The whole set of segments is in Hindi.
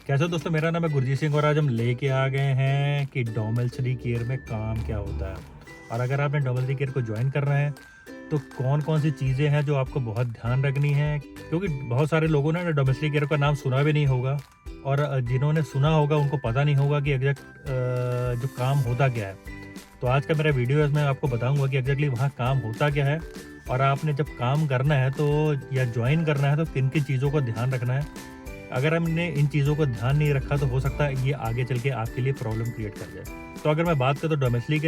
कैसे हो दोस्तों, मेरा नाम है गुरजीत सिंह और आज हम लेके आ गए हैं कि डोमेस्टिक केयर में काम क्या होता है। और अगर आपने डोमेस्टिक केयर को ज्वाइन करना है तो कौन कौन सी चीज़ें हैं जो आपको बहुत ध्यान रखनी है, क्योंकि बहुत सारे लोगों ने डोमेस्टिक केयर का नाम सुना भी नहीं होगा और जिन्होंने सुना होगा उनको पता नहीं होगा कि एग्जैक्ट जो काम होता क्या है। तो आज का मेरा वीडियो है, मैं आपको बताऊंगा कि एग्जैक्टली वहाँ काम होता क्या है और आपने जब काम करना है तो या ज्वाइन करना है तो किन किन चीज़ों को ध्यान रखना है। अगर हमने इन चीज़ों को ध्यान नहीं रखा तो हो सकता है ये आगे चल के आपके लिए प्रॉब्लम क्रिएट कर जाए। तो अगर मैं बात करूँ तो डोमेस्टिक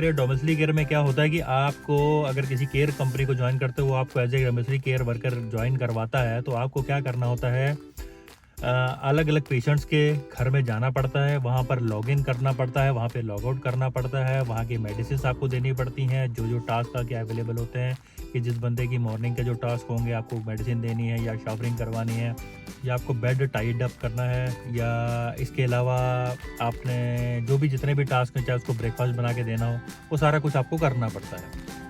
केयर में क्या होता है कि आपको अगर किसी केयर कंपनी को ज्वाइन करते हो, वो आपको as a domestic care worker join करवाता है तो आपको क्या करना होता है, अलग अलग पेशेंट्स के घर में जाना पड़ता है, वहाँ पर लॉगिन करना पड़ता है, वहाँ पे लॉग आउट करना पड़ता है, वहाँ की मेडिसिन आपको देनी पड़ती हैं, जो टास्क आके अवेलेबल होते हैं कि जिस बंदे की मॉर्निंग के जो टास्क होंगे आपको मेडिसिन देनी है या शॉवरिंग करवानी है या आपको बेड टाइड अप करना है, या इसके अलावा आपने जो भी जितने भी टास्क हैं चाहे उसको ब्रेकफास्ट बना के देना हो, वो सारा कुछ आपको करना पड़ता है।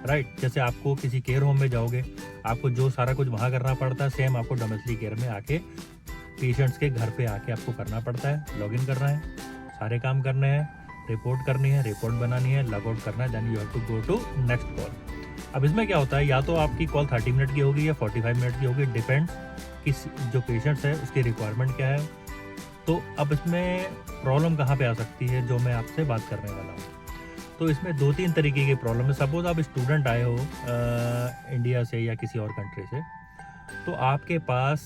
राइट, जैसे आपको किसी केयर होम में जाओगे आपको जो सारा कुछ वहाँ करना पड़ता है, सेम आपको डोमेस्टिक केयर में आके पेशेंट्स के घर पे आके आपको करना पड़ता है। लॉगिन करना है, सारे काम करने हैं, रिपोर्ट करनी है, रिपोर्ट बनानी है, लॉग आउट करना है, then you have to go to next call. अब इसमें क्या होता है, या तो आपकी कॉल 30 मिनट की होगी या 45 मिनट की होगी, डिपेंड्स किस जो पेशेंट्स है उसकी रिक्वायरमेंट क्या है। तो अब इसमें प्रॉब्लम कहाँ पे आ सकती है जो मैं आपसे बात करने वाला हूँ। तो इसमें 2-3 तरीके की प्रॉब्लम है। सपोज आप स्टूडेंट आए हो इंडिया से या किसी और कंट्री से, तो आपके पास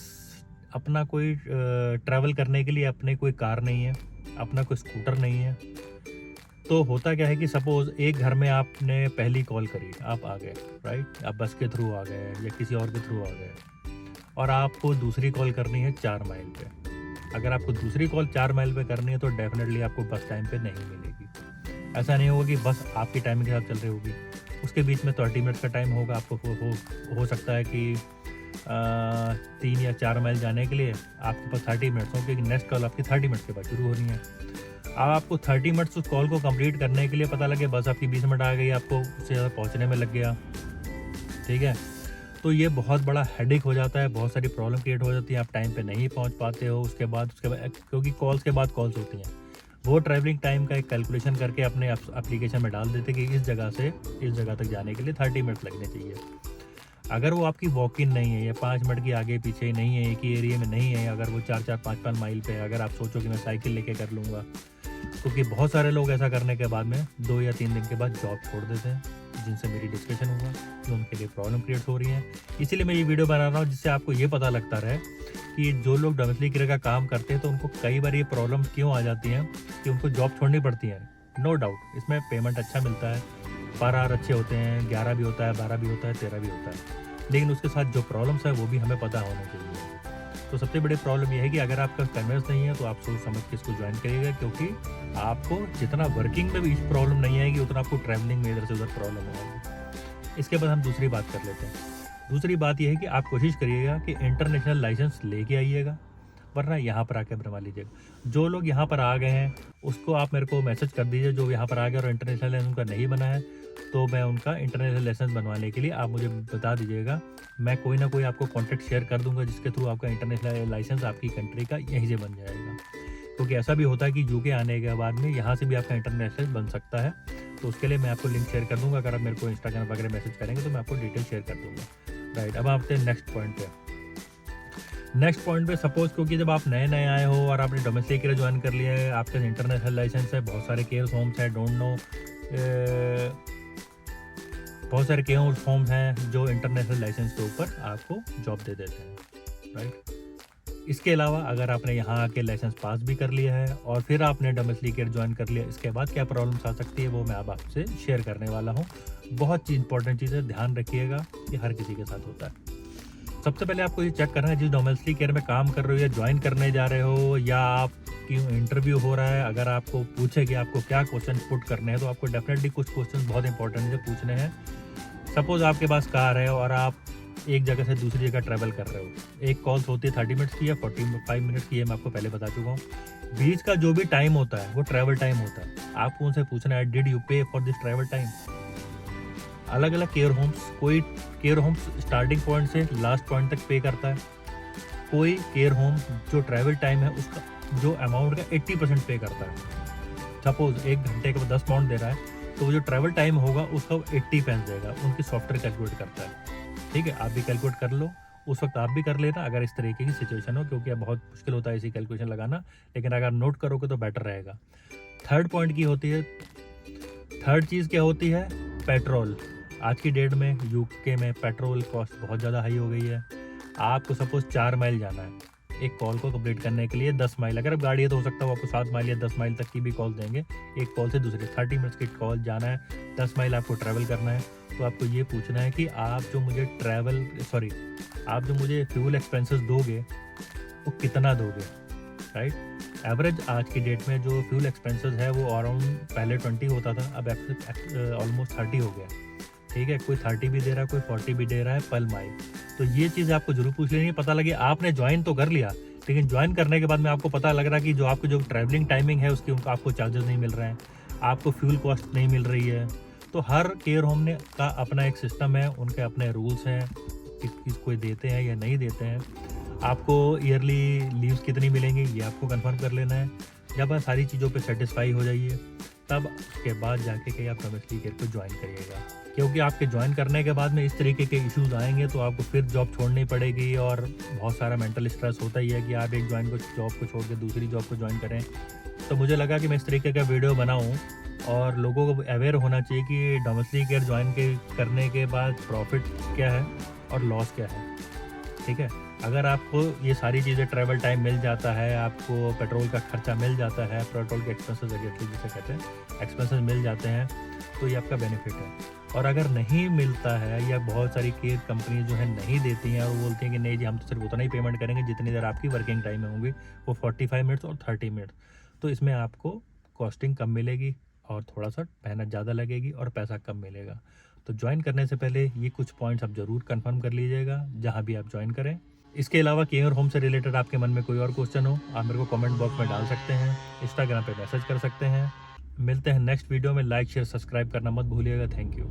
अपना कोई ट्रैवल करने के लिए अपनी कोई कार नहीं है, अपना कोई स्कूटर नहीं है। तो होता क्या है कि सपोज़ एक घर में आपने पहली कॉल करी, आप आ गए, राइट, आप बस के थ्रू आ गए या किसी और के थ्रू आ गए और आपको दूसरी कॉल करनी है 4 माइल पे। अगर आपको दूसरी कॉल 4 माइल पे करनी है तो डेफिनेटली आपको बस टाइम पे नहीं मिलेगी। ऐसा नहीं होगा कि बस आपकी टाइमिंग के साथ चल रही होगी, उसके बीच में 30 मिनट का टाइम होगा। आपको हो सकता है कि 3 या 4 माइल जाने के लिए आपके पास 30 मिनट्स हो, क्योंकि नेक्स्ट कॉल आपकी 30 मिनट के बाद शुरू होनी है। अब आपको 30 मिनट्स उस कॉल को कंप्लीट करने के लिए पता लगे बस आपकी 20 मिनट आ गई, आपको उससे ज़्यादा पहुँचने में लग गया, ठीक है। तो ये बहुत बड़ा हेडेक हो जाता है, बहुत सारी प्रॉब्लम क्रिएट हो जाती है, आप टाइम पे नहीं पहुँच पाते हो। उसके बाद क्योंकि कॉल्स के बाद कॉल्स होती हैं, वो ट्रैवलिंग टाइम का एक कैलकुलेशन करके अपने एप्लीकेशन में डाल देते कि इस जगह से इस जगह तक जाने के लिए 30 मिनट लगने चाहिए। अगर वो आपकी वॉक इन नहीं है या 5 मिनट की आगे पीछे नहीं है, एक ही एरिया में नहीं है, अगर वो 4-4, 5-5 माइल पे, अगर आप सोचो कि मैं साइकिल लेके कर लूँगा, क्योंकि बहुत सारे लोग ऐसा करने के बाद में 2 या 3 दिन के बाद जॉब छोड़ देते हैं, जिनसे मेरी डिस्कशन हुआ, जो उनके लिए प्रॉब्लम क्रिएट हो रही है। इसीलिए मैं ये वीडियो बना रहा हूँ जिससे आपको ये पता लगता रहे कि जो लोग डोमेस्टिक केयर का काम करते हैं तो उनको कई बार ये प्रॉब्लम क्यों आ जाती हैं कि उनको जॉब छोड़नी पड़ती है। नो डाउट इसमें पेमेंट अच्छा मिलता है, पर आवर अच्छे होते हैं, 11 भी होता है, 12 भी होता है, 13 भी होता है, लेकिन उसके साथ जो प्रॉब्लम्स है वो भी हमें पता होना चाहिए। तो सबसे बड़ी प्रॉब्लम ये है कि अगर आपका कन्वेंस नहीं है तो आप सोच समझ के इसको ज्वाइन करिएगा, क्योंकि आपको जितना वर्किंग में भी प्रॉब्लम नहीं आएगी उतना आपको ट्रैवलिंग में इधर से उधर प्रॉब्लम होगी। इसके बाद हम दूसरी बात कर लेते हैं। दूसरी बात यह है कि आप कोशिश करिएगा कि इंटरनेशनल लाइसेंस लेके आइएगा, वरना यहाँ पर आके बनवा लीजिएगा। जो लोग यहाँ पर आ गए हैं उसको आप मेरे को मैसेज कर दीजिए, जो यहाँ पर आ गए और इंटरनेशनल लाइसेंस उनका नहीं बना है तो मैं उनका इंटरनेशनल लाइसेंस बनवाने के लिए आप मुझे बता दीजिएगा। मैं कोई ना कोई आपको कॉन्टैक्ट शेयर कर दूंगा जिसके थ्रू आपका इंटरनेशनल लाइसेंस आपकी कंट्री का यहीं से बन जाएगा। क्योंकि ऐसा भी होता है कि यूके आने के बाद में यहाँ से भी आपका इंटरनेशनल बन सकता है, तो उसके लिए मैं आपको लिंक शेयर कर दूंगा। अगर आप मेरे को इंस्टाग्राम वगैरह मैसेज करेंगे तो मैं आपको डिटेल शेयर कर दूंगा। राइट, अब आते हैं नेक्स्ट पॉइंट पे। सपोज क्योंकि जब आप नए आए हो और आपने डोमेस्टिक केयर ज्वाइन कर लिया है, आपके इंटरनेशनल लाइसेंस है, बहुत सारे केयर होम्स है, डोंट नो, बहुत सारे केयर होम्स हैं जो इंटरनेशनल लाइसेंस के ऊपर आपको जॉब दे देते हैं। राइट, इसके अलावा अगर आपने यहाँ आके लाइसेंस पास भी कर लिया है और फिर आपने डोमेस्टिक केयर ज्वाइन कर लिया, इसके बाद क्या प्रॉब्लम्स आ सकती है वो मैं अब आपसे शेयर करने वाला हूँ। बहुत इंपॉर्टेंट चीज़ है, ध्यान रखिएगा कि हर किसी के साथ होता है। सबसे पहले आपको ये चेक करना है, जिस डोमेस्टिक केयर में काम कर रहे हो या ज्वाइन करने जा रहे हो या आपकी इंटरव्यू हो रहा है, अगर आपको पूछे कि आपको क्या क्वेश्चन पुट करने हैं तो आपको डेफिनेटली कुछ क्वेश्चन बहुत इंपॉर्टेंट है पूछने हैं। सपोज आपके पास कार है और आप एक जगह से दूसरी जगह ट्रैवल कर रहे हो, एक कॉल्स होती है 30 मिनट्स की या 45 मिनट्स की है, मैं आपको पहले बता चुका हूँ। बीच का जो भी टाइम होता है वो ट्रैवल टाइम होता है। आपको उनसे पूछना है, डिड यू पे फॉर दिस ट्रैवल टाइम। अलग अलग केयर होम्स, कोई केयर होम्स स्टार्टिंग पॉइंट से लास्ट पॉइंट तक पे करता है, कोई केयर होम जो ट्रैवल टाइम है उसका जो अमाउंट का 80% पे करता है। सपोज 1 घंटे का 10 पाउंड दे रहा है, तो वो जो ट्रैवल टाइम होगा उसका 80 पेंस देगा, उनकी सॉफ्टवेयर कैलकुलेट करता है। ठीक है, आप भी कैलकुलेट कर लो, उस वक्त आप भी कर लेना अगर इस तरीके की सिचुएशन हो, क्योंकि अब बहुत मुश्किल होता है इसी कैलकुलेशन लगाना, लेकिन अगर नोट करोगे तो बेटर रहेगा। थर्ड पॉइंट की होती है, थर्ड चीज़ क्या होती है, पेट्रोल। आज की डेट में यूके में पेट्रोल कॉस्ट बहुत ज़्यादा हाई हो गई है। आपको सपोज 4 माइल जाना है एक कॉल को कंप्लीट करने के लिए, 10 माइल, अगर अब गाड़ी है तो हो सकता है वो आपको 7 माइल या 10 माइल तक की भी कॉल देंगे। एक कॉल से दूसरी 30 मिनट्स की कॉल जाना है, 10 माइल आपको ट्रैवल करना है, तो आपको ये पूछना है कि आप जो मुझे फ्यूल एक्सपेंसेस दोगे वो कितना दोगे, राइट। एवरेज आज की डेट में जो फ्यूल एक्सपेंसेस है वो अराउंड पहले 20 होता था, अब ऑलमोस्ट 30 हो गया। ठीक है, कोई 30 भी दे रहा है, कोई 40 भी दे रहा है पर माइल। तो ये चीज़ आपको जरूर पूछ लेनी है। पता लगे आपने ज्वाइन तो कर लिया, लेकिन ज्वाइन करने के बाद में आपको पता लग रहा है कि जो आपकी जो ट्रैवलिंग टाइमिंग है उसकी आपको चार्जेस नहीं मिल रहे हैं, आपको फ्यूल कॉस्ट नहीं मिल रही है। तो हर केयर होम ने का अपना एक सिस्टम है, उनके अपने रूल्स हैं, किस कोई देते हैं या नहीं देते हैं। आपको ईयरली लीव्स कितनी मिलेंगी ये आपको कंफर्म कर लेना है। जब आप सारी चीज़ों पे सेटिस्फाई हो जाइए, तब के बाद जाके कि आप डोमेस्टिक केयर को ज्वाइन करिएगा, क्योंकि आपके ज्वाइन करने के बाद में इस तरीके के इश्यूज आएंगे तो आपको फिर जॉब छोड़नी पड़ेगी, और बहुत सारा मेंटल स्ट्रेस होता ही है कि आप एक जॉब को छोड़ के दूसरी जॉब को ज्वाइन करें। तो मुझे लगा कि मैं इस तरीके का वीडियो बनाऊँ और लोगों को अवेयर होना चाहिए कि डोमेस्टिक केयर ज्वाइन करने के बाद प्रॉफिट क्या है और लॉस क्या है। ठीक है, अगर आपको ये सारी चीज़ें, ट्रैवल टाइम मिल जाता है, आपको पेट्रोल का खर्चा मिल जाता है, पेट्रोल के एक्सपेंसेस जिसे कहते हैं एक्सपेंसेस मिल जाते हैं, तो ये आपका बेनिफिट है। और अगर नहीं मिलता है या बहुत सारी केयर कंपनी जो है नहीं देती हैं और बोलती हैं कि नहीं जी हम तो सिर्फ उतना ही पेमेंट करेंगे जितनी देर आपकी वर्किंग टाइम में होंगी, वो 45 मिनट्स और 30 मिनट्स, तो इसमें आपको कॉस्टिंग कम मिलेगी और थोड़ा सा मेहनत ज़्यादा लगेगी और पैसा कम मिलेगा। तो ज्वाइन करने से पहले ये कुछ पॉइंट्स आप ज़रूर कंफर्म कर लीजिएगा जहाँ भी आप ज्वाइन करें। इसके अलावा केयर होम से रिलेटेड आपके मन में कोई और क्वेश्चन हो, आप मेरे को कमेंट बॉक्स में डाल सकते हैं, इंस्टाग्राम पे मैसेज कर सकते हैं। मिलते हैं नेक्स्ट वीडियो में। लाइक शेयर सब्सक्राइब करना मत भूलिएगा। Thank you.